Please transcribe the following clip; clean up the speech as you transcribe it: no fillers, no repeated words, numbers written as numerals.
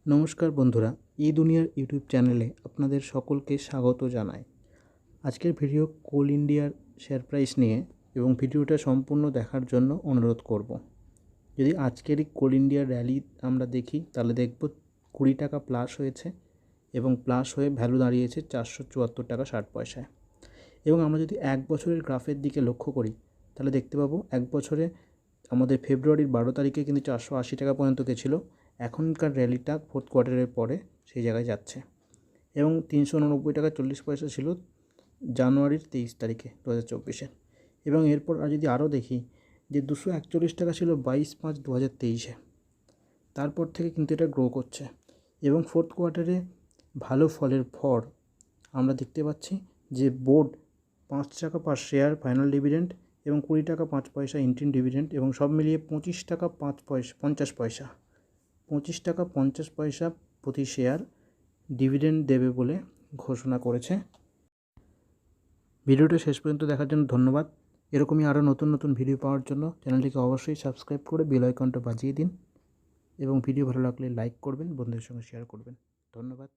নমস্কার বন্ধুরা, ই দুনিয়ার ইউটিউব চ্যানেলে আপনাদের সকলকে স্বাগত জানাই। আজকের ভিডিও কোল ইন্ডিয়ার শেয়ার প্রাইস নিয়ে এবং ভিডিওটা সম্পূর্ণ দেখার জন্য অনুরোধ করব। যদি আজকের এই কোল ইন্ডিয়ার র্যালি আমরা দেখি তাহলে দেখব 20 টাকা প্লাস হয়েছে এবং প্লাস হয়ে ভ্যালু দাঁড়িয়েছে 474 টাকা 60 পয়সায়। এবং আমরা যদি এক বছরের গ্রাফের দিকে লক্ষ্য করি তাহলে দেখতে পাবো এক বছরে আমাদের ফেব্রুয়ারির 12 তারিখে কিন্তু 480 টাকা পর্যন্ত গেছিলো। এখনকার র্যালিটা ফোর্থ কোয়ার্টারের পরে সেই জায়গায় যাচ্ছে এবং 389 টাকা 40 পয়সা ছিল জানুয়ারির 23 তারিখে 2024-এ। এবং এরপর যদি আরও দেখি যে 241 টাকা ছিল 22/5/2023-এ। তারপর থেকে কিন্তু এটা গ্রো করছে এবং ফোর্থ কোয়ার্টারে ভালো ফলের পর আমরা দেখতে পাচ্ছি যে বোর্ড 5 টাকা পার শেয়ার ফাইনাল ডিভিডেন্ড এবং 20 টাকা 5 পয়সা ইন্টারিম ডিভিডেন্ড এবং সব মিলিয়ে 25 টাকা 50 পয়সা 25 টাকা 50 পয়সা প্রতি শেয়ার ডিভিডেন্ড দেবে বলে ঘোষণা করেছে। ভিডিওটা শেষ পর্যন্ত দেখার জন্য ধন্যবাদ। এরকমই আরও নতুন নতুন ভিডিও পাওয়ার জন্য চ্যানেলটিকে অবশ্যই সাবস্ক্রাইব করে বেল আইকনটা বাজিয়ে দিন এবং ভিডিও ভালো লাগলে লাইক করবেন, বন্ধুদের সঙ্গে শেয়ার করবেন। ধন্যবাদ।